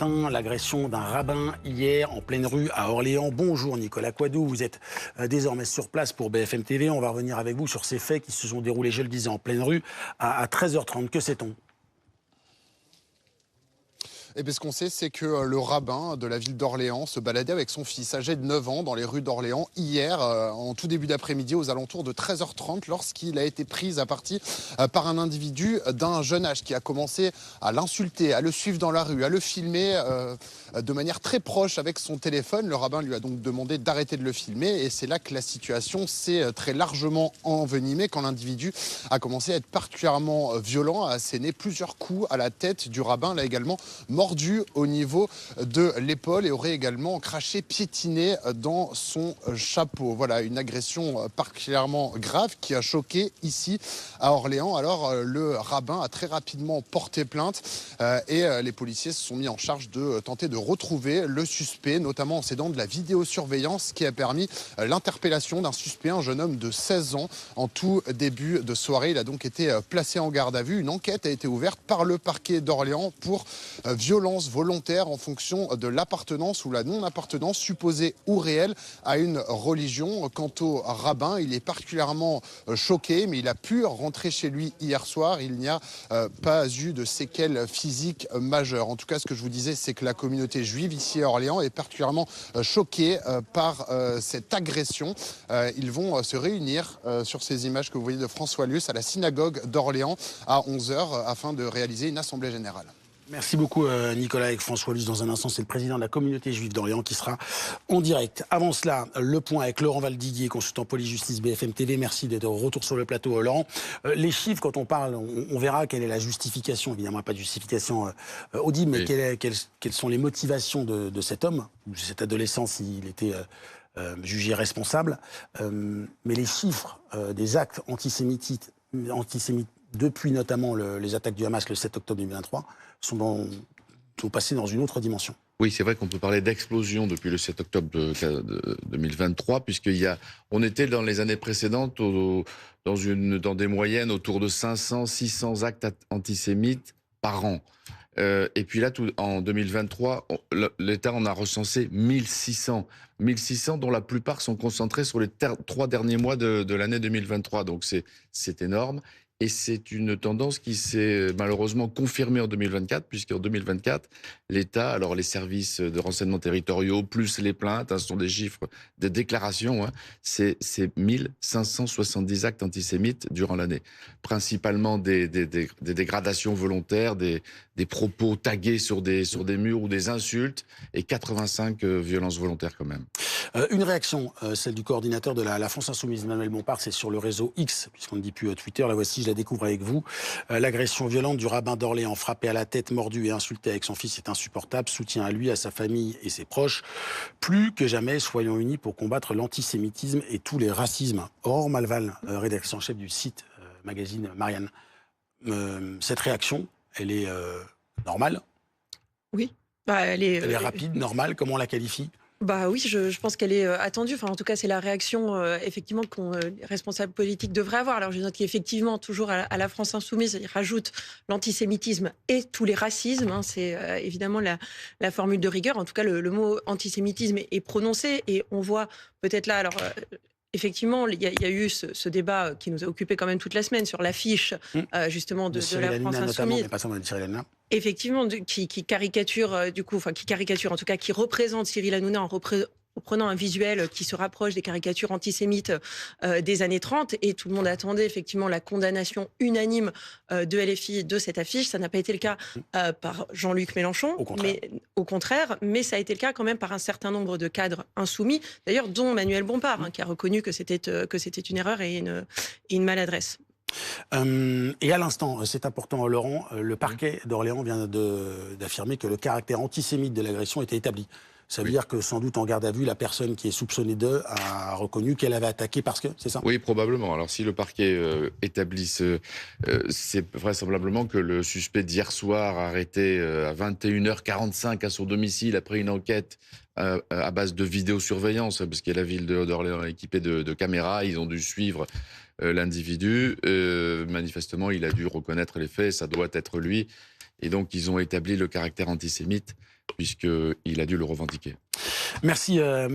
matin, l'agression d'un rabbin hier en pleine rue à Orléans. Bonjour Nicolas Coidou, vous êtes désormais sur place pour BFM TV. On va revenir avec vous sur ces faits qui se sont déroulés, je le disais, en pleine rue à 13h30. Que sait-on ? Eh bien, ce qu'on sait, c'est que le rabbin de la ville d'Orléans se baladait avec son fils âgé de 9 ans dans les rues d'Orléans hier, en tout début d'après-midi, aux alentours de 13h30, lorsqu'il a été pris à partie par un individu d'un jeune âge qui a commencé à l'insulter, à le suivre dans la rue, à le filmer de manière très proche avec son téléphone. Le rabbin lui a donc demandé d'arrêter de le filmer et c'est là que la situation s'est très largement envenimée quand l'individu a commencé à être particulièrement violent, à asséner plusieurs coups à la tête du rabbin, là également mordu au niveau de l'épaule et aurait également craché, piétiné dans son chapeau. Voilà, une agression particulièrement grave qui a choqué ici à Orléans. Alors le rabbin a très rapidement porté plainte et les policiers se sont mis en charge de tenter de retrouver le suspect, notamment en s'aidant de la vidéosurveillance qui a permis l'interpellation d'un suspect, un jeune homme de 16 ans, en tout début de soirée. Il a donc été placé en garde à vue. Une enquête a été ouverte par le parquet d'Orléans pour violence volontaire en fonction de l'appartenance ou la non-appartenance supposée ou réelle à une religion. Quant au rabbin, il est particulièrement choqué, mais il a pu rentrer chez lui hier soir. Il n'y a pas eu de séquelles physiques majeures. En tout cas, ce que je vous disais, c'est que la communauté juive ici à Orléans est particulièrement choquée par cette agression. Ils vont se réunir sur ces images que vous voyez de François Luce à la synagogue d'Orléans à 11h afin de réaliser une assemblée générale. Merci beaucoup Nicolas. Avec François Luce dans un instant, c'est le président de la communauté juive d'Orléans qui sera en direct. Avant cela, le point avec Laurent Valdiguier, consultant police-justice BFM TV. Merci d'être au retour sur le plateau, Laurent. Les chiffres, quand on parle, on verra quelle est la justification, évidemment pas de justification audible, mais oui. Quelles sont les motivations de cet homme, de cet adolescent s'il était jugé responsable. Mais les chiffres des actes antisémites depuis notamment les attaques du Hamas le 7 octobre 2023, sont passés dans une autre dimension. Oui, c'est vrai qu'on peut parler d'explosion depuis le 7 octobre 2023, puisqu'on était dans les années précédentes dans des moyennes autour de 500-600 actes antisémites par an. Et puis là, en 2023, l'État en a recensé 1600, dont la plupart sont concentrés sur les 3 derniers mois de l'année 2023. Donc c'est énorme. Et c'est une tendance qui s'est malheureusement confirmée en 2024, puisqu'en 2024, l'État, alors les services de renseignement territoriaux, plus les plaintes, ce sont des chiffres, des déclarations, c'est 1570 actes antisémites durant l'année. Principalement des dégradations volontaires, des propos tagués sur des murs ou des insultes, et 85 violences volontaires quand même. Une réaction, celle du coordinateur de la France Insoumise, Manuel Bompard, c'est sur le réseau X, puisqu'on ne dit plus Twitter, la voici, je la découvre avec vous. L'agression violente du rabbin d'Orléans, frappé à la tête, mordu et insulté avec son fils est insupportable. Soutien à lui, à sa famille et ses proches. Plus que jamais, soyons unis pour combattre l'antisémitisme et tous les racismes. Aurore Malval, rédactrice en chef du site magazine Marianne. Cette réaction, elle est normale ? Oui. Elle est rapide, normale, comment on la qualifie ? Oui, je pense qu'elle est attendue. Enfin, en tout cas, c'est la réaction effectivement qu'un responsable politique devrait avoir. Alors, je note qu'effectivement, toujours à la France Insoumise, il rajoute l'antisémitisme et tous les racismes. C'est évidemment la formule de rigueur. En tout cas, le mot antisémitisme est prononcé et on voit peut-être là. Alors, effectivement, il y a eu ce débat qui nous a occupé quand même toute la semaine sur l'affiche justement de la France Insoumise. Effectivement, qui caricature en tout cas, qui représente Cyril Hanouna en prenant un visuel qui se rapproche des caricatures antisémites des années 30. Et tout le monde attendait effectivement la condamnation unanime de LFI de cette affiche. Ça n'a pas été le cas par Jean-Luc Mélenchon, au contraire, mais ça a été le cas quand même par un certain nombre de cadres insoumis, d'ailleurs dont Manuel Bompard, qui a reconnu que c'était une erreur et une maladresse. Et à l'instant, c'est important Laurent, le parquet d'Orléans vient d'affirmer que le caractère antisémite de l'agression était établi. Ça veut dire que sans doute en garde à vue, la personne qui est soupçonnée d'eux a reconnu qu'elle avait attaqué parce que, c'est ça ? Oui, probablement. Alors si le parquet établit c'est vraisemblablement que le suspect d'hier soir arrêté à 21h45 à son domicile après une enquête à base de vidéosurveillance, parce que la ville d'Orléans est équipée de caméras, ils ont dû suivre l'individu. Manifestement, il a dû reconnaître les faits, ça doit être lui. Et donc, ils ont établi le caractère antisémite puisqu'il a dû le revendiquer. Merci.